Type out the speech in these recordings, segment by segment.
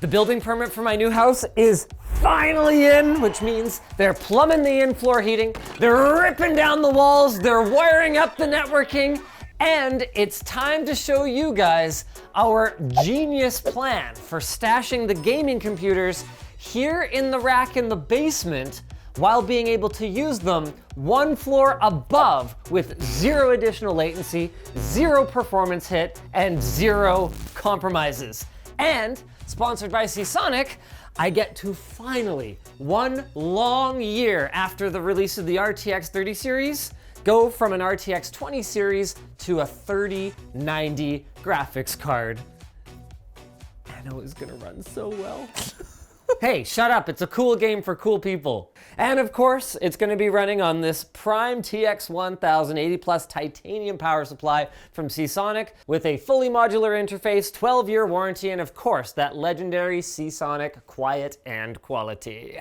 The building permit for my new house is finally in, which means they're plumbing the in-floor heating, they're ripping down the walls, they're wiring up the networking, and it's time to show you guys our genius plan for stashing the gaming computers here in the rack in the basement while being able to use them one floor above with zero additional latency, zero performance hit, and zero compromises. And sponsored by Seasonic, I get to finally, one long year after the release of the RTX 30 series, go from an RTX 20 series to a 3090 graphics card. I know it's gonna run so well. Hey, shut up, it's a cool game for cool people. And of course, it's gonna be running on this Prime TX 1080 plus titanium power supply from Seasonic with a fully modular interface, 12-year warranty, and of course, that legendary Seasonic quiet and quality.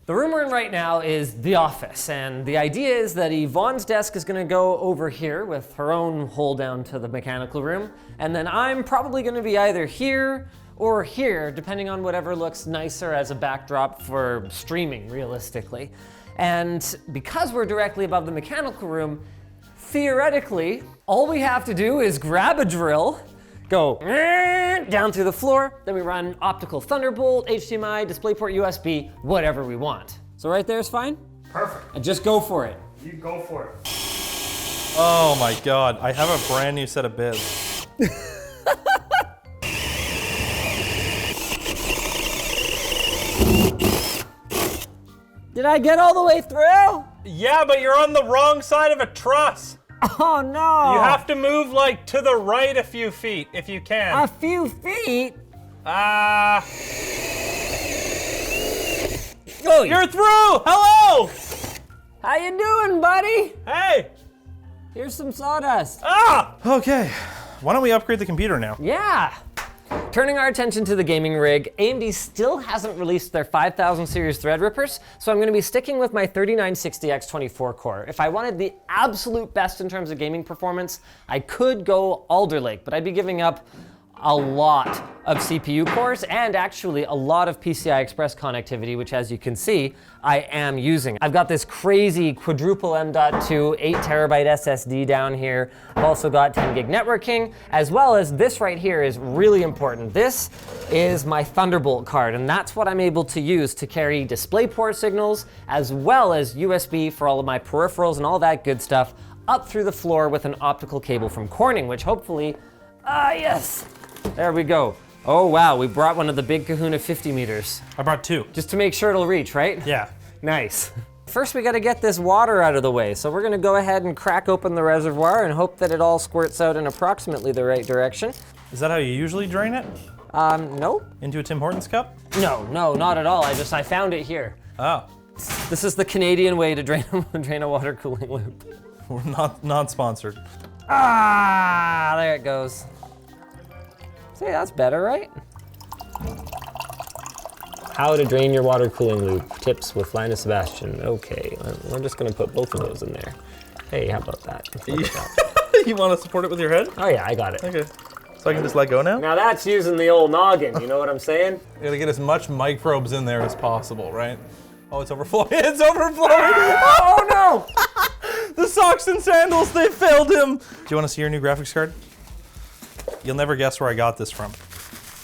The room we're in right now is the office, and the idea is that Yvonne's desk is gonna go over here with her own hole down to the mechanical room, and then I'm probably gonna be either here or here, depending on whatever looks nicer as a backdrop for streaming, realistically. And because we're directly above the mechanical room, theoretically, all we have to do is grab a drill, go down through the floor, then we run optical Thunderbolt, HDMI, DisplayPort, USB, whatever we want. So right there is fine? Perfect. And just go for it. You go for it. Oh my God, I have a brand new set of bibs. Did I get all the way through? Yeah, but you're on the wrong side of a truss. Oh no! You have to move like to the right a few feet if you can. A few feet? Oh, Oh, you're through! Hello! how you doing, buddy? Hey! Here's some sawdust. Ah! Okay, why don't we upgrade the computer now? Yeah. Turning our attention to the gaming rig, AMD still hasn't released their 5000 series Threadrippers, so I'm gonna be sticking with my 3960X 24 core. If I wanted the absolute best in terms of gaming performance, I could go Alder Lake, but I'd be giving up a lot of CPU cores and actually a lot of PCI Express connectivity, which as you can see, I am using. I've got this crazy quadruple M.2 8TB SSD down here. I've also got 10 gig networking, as well as this right here is really important. This is my Thunderbolt card, and that's what I'm able to use to carry DisplayPort signals, as well as USB for all of my peripherals and all that good stuff up through the floor with an optical cable from Corning, which hopefully, yes, there we go. Oh wow, we brought one of the big Kahuna 50 meters. I brought two. Just to make sure it'll reach, right? Yeah. Nice. First we gotta get this water out of the way. So we're gonna go ahead and crack open the reservoir and hope that it all squirts out in approximately the right direction. Is that how you usually drain it? Nope. Into a Tim Hortons cup? No, not at all. I found it here. Oh. This is the Canadian way to drain a water cooling loop. We're not sponsored. Ah, there it goes. See, that's better, right? How to drain your water cooling loop. Tips with Linus Sebastian. Okay, we're just gonna put both of those in there. Hey, how about that? You want to support it with your head? Oh yeah, I got it. Okay. So I can just let go now? Now that's using the old noggin, you know what I'm saying? You gotta get as much microbes in there as possible, right? Oh, it's overflowing. It's overflowing! Oh no! The socks and sandals, they failed him! Do you want to see your new graphics card? You'll never guess where I got this from.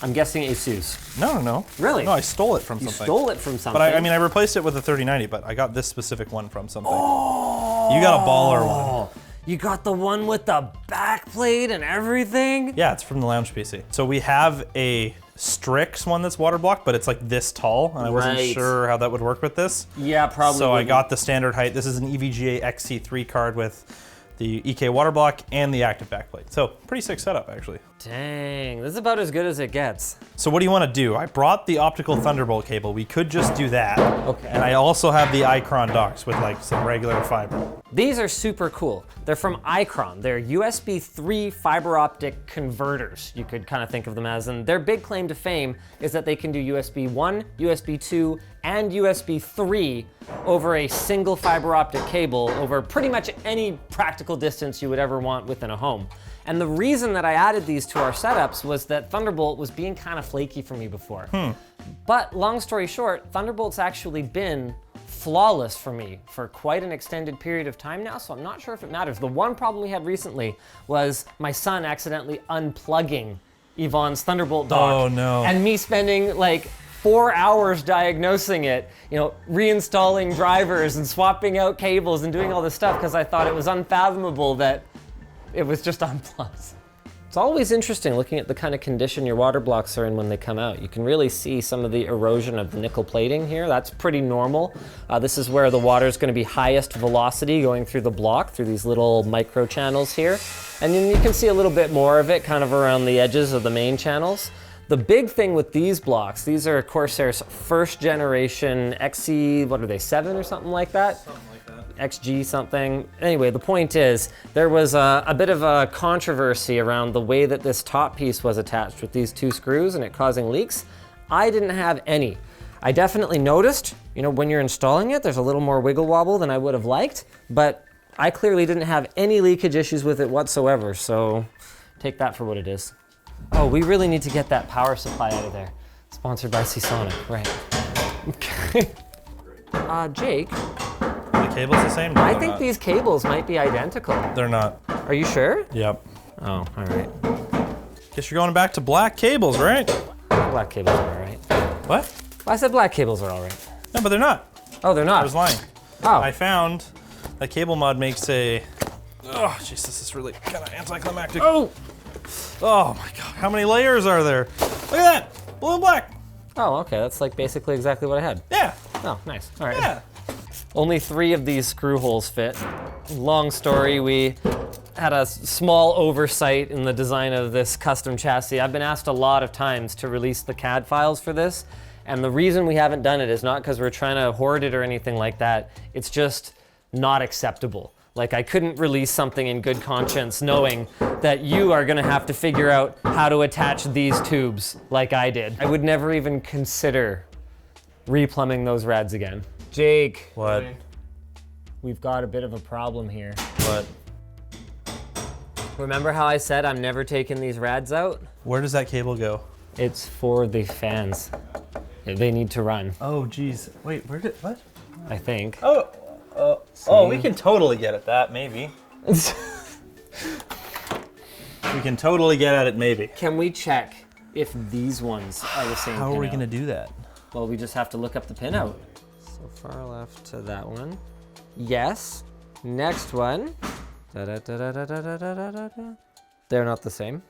I'm guessing Asus. No. Really? No, I stole it from You something. stole it from something? But I mean, I replaced it with a 3090, but I got this specific one from something. Oh! You got a baller one. You got the one with the backplate and everything? Yeah, it's from the lounge PC. So we have a Strix one that's water blocked, but it's like this tall, and I wasn't sure how that would work with this. Yeah, probably. So I got the standard height. This is an EVGA XC3 card with the EK water block and the active backplate. So pretty sick setup, actually. Dang, this is about as good as it gets. So what do you want to do? I brought the optical Thunderbolt cable. We could just do that. Okay. And I also have the Icron docks with like some regular fiber. These are super cool. They're from Icron. They're USB 3 fiber optic converters, you could kind of think of them as, and their big claim to fame is that they can do USB 1, USB 2, and USB 3 over a single fiber optic cable over pretty much any practical distance you would ever want within a home. And the reason that I added these to our setups was that Thunderbolt was being kind of flaky for me before. But long story short, Thunderbolt's actually been flawless for me for quite an extended period of time now, so I'm not sure if it matters. The one problem we had recently was my son accidentally unplugging Yvonne's Thunderbolt dock. Oh no. And me spending like 4 hours diagnosing it, you know, reinstalling drivers and swapping out cables and doing all this stuff because I thought it was unfathomable that it was just unplugged. It's always interesting looking at the kind of condition your water blocks are in when they come out. You can really see some of the erosion of the nickel plating here. That's pretty normal. This is where the water is going to be highest velocity going through the block, through these little micro channels here. And then you can see a little bit more of it kind of around the edges of the main channels. The big thing with these blocks, these are Corsair's first generation XC, what are they, 7 or something like that? Something like that. XG something. Anyway, the point is, there was a bit of a controversy around the way that this top piece was attached with these 2 screws and it causing leaks. I didn't have any. I definitely noticed, you know, when you're installing it, there's a little more wiggle wobble than I would have liked, but I clearly didn't have any leakage issues with it whatsoever, so take that for what it is. Oh, we really need to get that power supply out of there. Sponsored by Seasonic, right. Okay. Jake. The cable's the same? No, I think these cables might be identical. They're not. Are you sure? Yep. Oh, all right. Guess you're going back to black cables, right? Black cables are all right. What? Well, I said black cables are all right. No, but they're not. Oh, they're not? I was lying. Oh. I found that Cable Mod makes a, oh, jeez, this is really kind of anticlimactic. Oh! Oh my God, how many layers are there? Look at that, blue and black. Oh, okay, that's like basically exactly what I had. Yeah. Oh, nice, all right. Yeah. Only 3 of these screw holes fit. Long story, we had a small oversight in the design of this custom chassis. I've been asked a lot of times to release the CAD files for this, and the reason we haven't done it is not because we're trying to hoard it or anything like that. It's just not acceptable. Like, I couldn't release something in good conscience knowing that you are gonna have to figure out how to attach these tubes like I did. I would never even consider replumbing those rads again. Jake. What? We've got a bit of a problem here. What? Remember how I said I'm never taking these rads out? Where does that cable go? It's for the fans. They need to run, Oh, geez. Wait, where did, what? I think. Oh, we can totally get at that, maybe. We can totally get at it, maybe. Can we check if these ones are the same How are we pinout? gonna do that? Well, we just have to look up the pinout. So far left to that one. Yes. Next one. Da-da-da-da-da-da-da-da-da. They're not the same.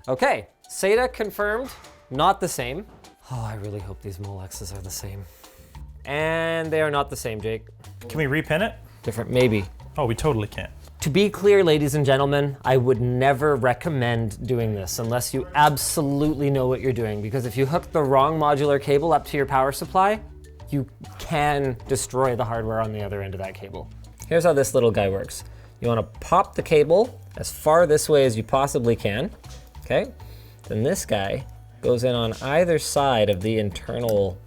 Okay, SATA confirmed, not the same. Oh, I really hope these Molexes are the same. And they are not the same, Jake. Can we repin it? Different, maybe. Oh, we totally can. To be clear, ladies and gentlemen, I would never recommend doing this unless you absolutely know what you're doing, because if you hook the wrong modular cable up to your power supply, you can destroy the hardware on the other end of that cable. Here's how this little guy works. You want to pop the cable as far this way as you possibly can, okay? Then this guy goes in on either side of the internal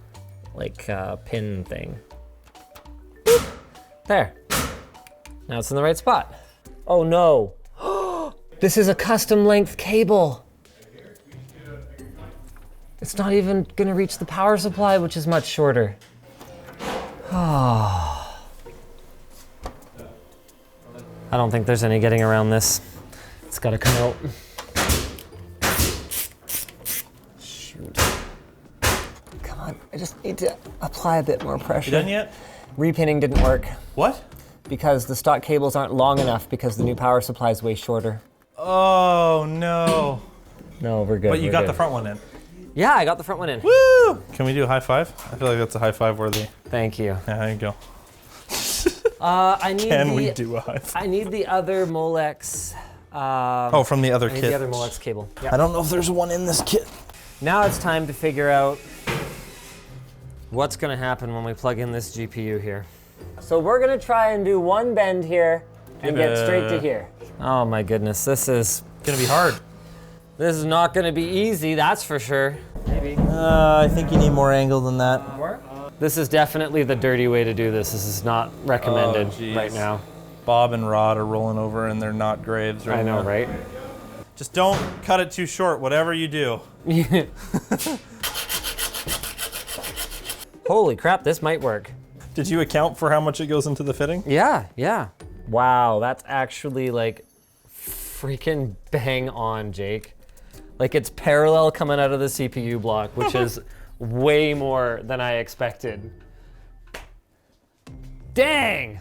pin thing. Boop. There. Now it's in the right spot. Oh no. This is a custom length cable. It's not even gonna reach the power supply, which is much shorter. I don't think there's any getting around this. It's gotta come out. Shoot. Come on, I just need to apply a bit more pressure. You done yet? Repinning didn't work What? because the stock cables aren't long enough because the new power supply is way shorter. Oh no. No, we're good. But you we're got good. the front one in. Yeah, I got the front one in. Woo! Can we do a high five? I feel like that's a high five worthy. Thank you. Yeah, there you go. I need Can we do a high five? I need the other Molex. Oh, from the other I need kit. the other Molex cable. Yeah. I don't know if there's one in this kit. Now it's time to figure out what's going to happen when we plug in this GPU here. So we're gonna try and do one bend here and get straight to here. Oh my goodness, this is Gonna be hard. This is not gonna be easy, that's for sure. Maybe. I think you need more angle than that. This is definitely the dirty way to do this. This is not recommended Oh, right now. Bob and Rod are rolling over in their knot graves right now. I know, right? Just don't cut it too short, whatever you do. Holy crap, this might work. Did you account for how much it goes into the fitting? Yeah. Wow, that's actually like freaking bang on, Jake. Like it's parallel coming out of the CPU block, which is way more than I expected. Dang!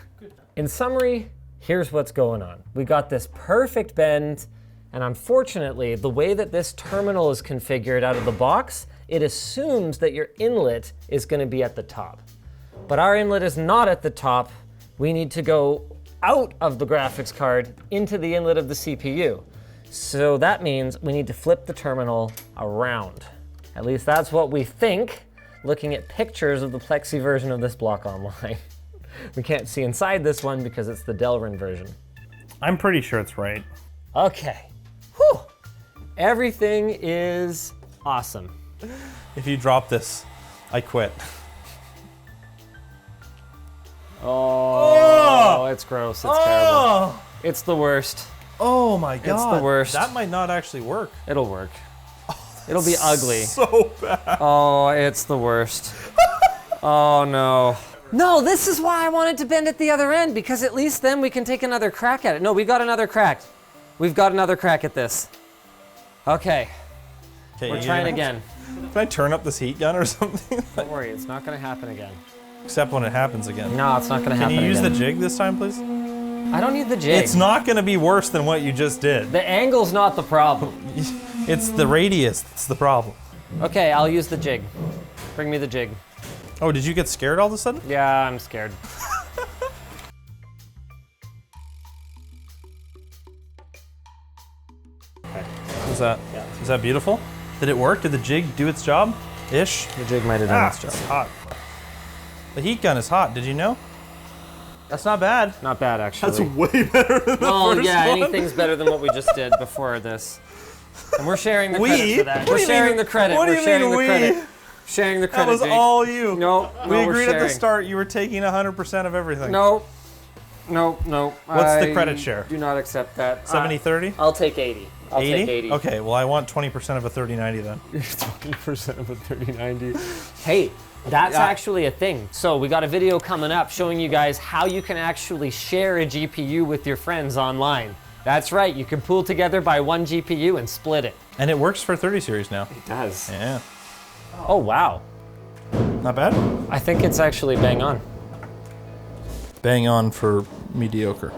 In summary, here's what's going on. We got this perfect bend, and unfortunately, the way that this terminal is configured out of the box, it assumes that your inlet is gonna be at the top. But our inlet is not at the top. We need to go out of the graphics card into the inlet of the CPU. So that means we need to flip the terminal around. At least that's what we think, looking at pictures of the Plexi version of this block online. We can't see inside this one because it's the Delrin version. I'm pretty sure it's right. Okay, whew. Everything is awesome. If you drop this, I quit. Oh, it's gross, it's terrible. It's the worst. Oh my God. It's the worst. That might not actually work. It'll work. It'll be ugly. So bad. Oh, it's the worst. Oh no. No, this is why I wanted to bend at the other end, because at least then we can take another crack at it. No, we got another crack. We've got another crack at this. Okay, we're trying again. Can I turn up this heat gun or something? Don't worry, it's not gonna happen again. Except when it happens again. No, it's not gonna happen Can you use again. the jig this time, please? I don't need the jig. It's not gonna be worse than what you just did. The angle's not the problem. It's the radius that's the problem. Okay, I'll use the jig. Bring me the jig. Oh, did you get scared all of a sudden? Yeah, I'm scared. Is that beautiful? Did it work? Did the jig do its job? Ish? The jig might have done its job. It's hot. The heat gun is hot, did you know? That's not bad. Not bad, actually. That's way better than the Oh, first yeah, one. anything's better than what we just did before this. And we're sharing the credit for that. What do We're you sharing mean- the credit. what do We're you sharing mean the we? credit. Sharing the That credit, was Jake. all you. No, We we're agreed at the sharing. start you were taking 100% of everything. No. What's the credit share? Do not accept that. 70-30? I'll take 80. I'll take 80. Okay, well I want 20% of a 30-90 then. 20% of a 3090. Hey, that's actually a thing. So we got a video coming up showing you guys how you can actually share a GPU with your friends online. That's right, you can pool together by one GPU and split it. And it works for 30 series now. It does. Yeah. Oh, wow. Not bad? I think it's actually bang on. Bang on for mediocre.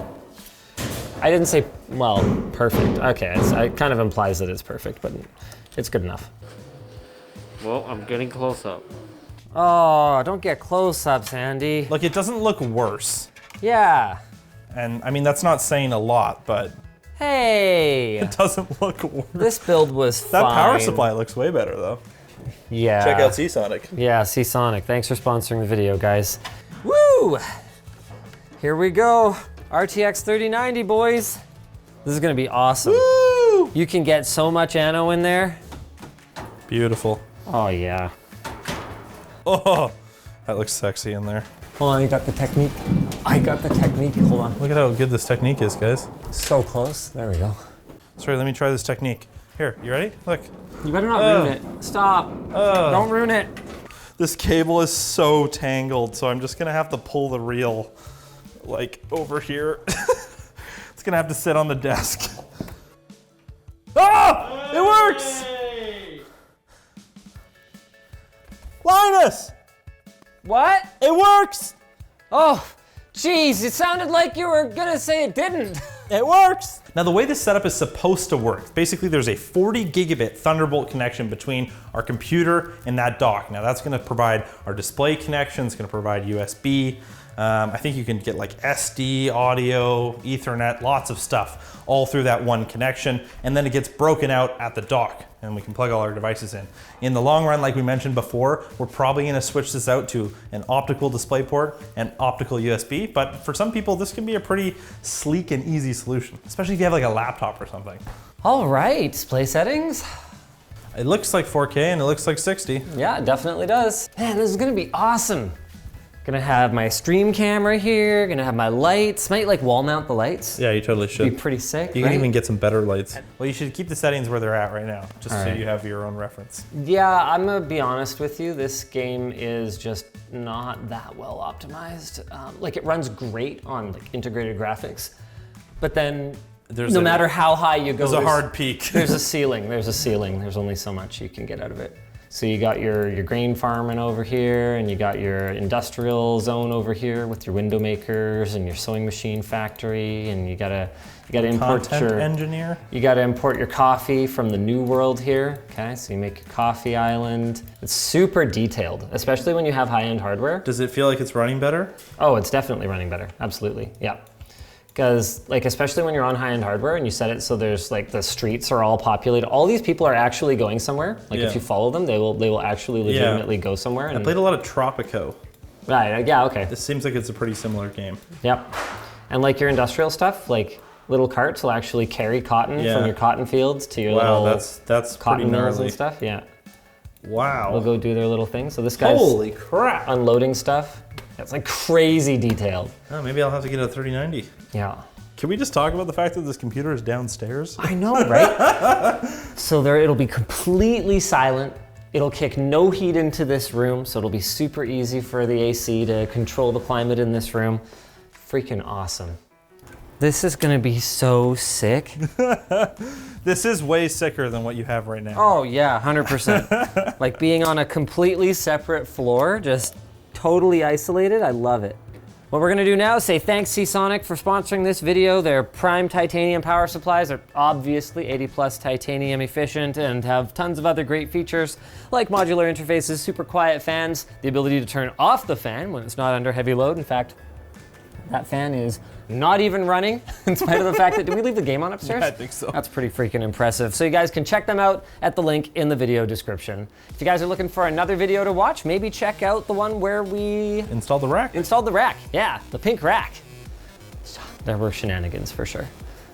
I didn't say, well, perfect. Okay, it kind of implies that it's perfect, but it's good enough. Well, I'm getting close up. Oh, don't get close-ups, Andy. Like, it doesn't look worse. Yeah. And I mean, that's not saying a lot, but Hey. it doesn't look worse. This build was That fine. power supply looks way better though. Yeah. Check out Seasonic. Yeah, Seasonic. Thanks for sponsoring the video, guys. Woo! Here we go. RTX 3090, boys. This is gonna be awesome. Woo! You can get so much anno in there. Beautiful. Oh, yeah. Oh, that looks sexy in there. Hold on, you got the technique. I got the technique. Hold on. Look at how good this technique is, guys. So close. There we go. Sorry, let me try this technique. Here, you ready? Look. You better not ruin it. Stop. Don't ruin it. This cable is so tangled, so I'm just gonna have to pull the reel like over here. It's gonna have to sit on the desk. Ah! It works! Linus! What? It works! Oh, geez, it sounded like you were gonna say it didn't. It works! Now the way this setup is supposed to work, basically there's a 40 gigabit Thunderbolt connection between our computer and that dock. Now that's gonna provide our display connection, it's gonna provide USB, I think you can get like SD, audio, Ethernet, lots of stuff all through that one connection. And then it gets broken out at the dock and we can plug all our devices in. In the long run, like we mentioned before, we're probably gonna switch this out to an optical display port and optical USB. But for some people, this can be a pretty sleek and easy solution, especially if you have like a laptop or something. All right, display settings. It looks like 4K and it looks like 60. Yeah, it definitely does. Man, this is gonna be awesome. Gonna have my stream camera here, gonna have my lights. Might like wall mount the lights. Yeah, you totally should. Be pretty sick, You right? can even get some better lights. Well, you should keep the settings where they're at right now, just All so right. you have your own reference. Yeah, I'm gonna be honest with you. This game is just not that well optimized. Like it runs great on like integrated graphics, but then no matter how high you go, There's a hard peak. There's a ceiling. There's a ceiling. There's only so much you can get out of it. So you got your grain farming over here, and you got your industrial zone over here with your window makers and your sewing machine factory, and you gotta import Content your engineer. You gotta import your coffee from the new world here. Okay, so you make your coffee island. It's super detailed, especially when you have high-end hardware. Does it feel like it's running better? Oh, it's definitely running better. Absolutely, yeah. Because like, especially when you're on high-end hardware and you set it so there's like the streets are all populated. All these people are actually going somewhere. Like if you follow them, they will actually legitimately go somewhere. And I played a lot of Tropico. right, yeah, okay. This seems like it's a pretty similar game. Yep. And like your industrial stuff, like little carts will actually carry cotton from your cotton fields to your little that's cotton pretty mills gnarly. and stuff. Yeah. Wow. They'll go do their little thing. So this guy's Holy crap. unloading stuff. It's like crazy detailed. Oh, maybe I'll have to get a 3090. Yeah. Can we just talk about the fact that this computer is downstairs? I know, right? So it'll be completely silent. It'll kick no heat into this room, so it'll be super easy for the AC to control the climate in this room. Freaking awesome. This is gonna be so sick. This is way sicker than what you have right now. Oh yeah, 100%. Like being on a completely separate floor, just totally isolated, I love it. What we're gonna do now is say thanks Seasonic for sponsoring this video. Their prime titanium power supplies are obviously 80+ titanium efficient and have tons of other great features like modular interfaces, super quiet fans, the ability to turn off the fan when it's not under heavy load. In fact, that fan is not even running in spite of the fact that, did we leave the game on upstairs? Yeah, I think so. That's pretty freaking impressive. So you guys can check them out at the link in the video description. If you guys are looking for another video to watch, maybe check out the one where we Install the rack. installed the rack. Yeah, the pink rack. There were shenanigans for sure.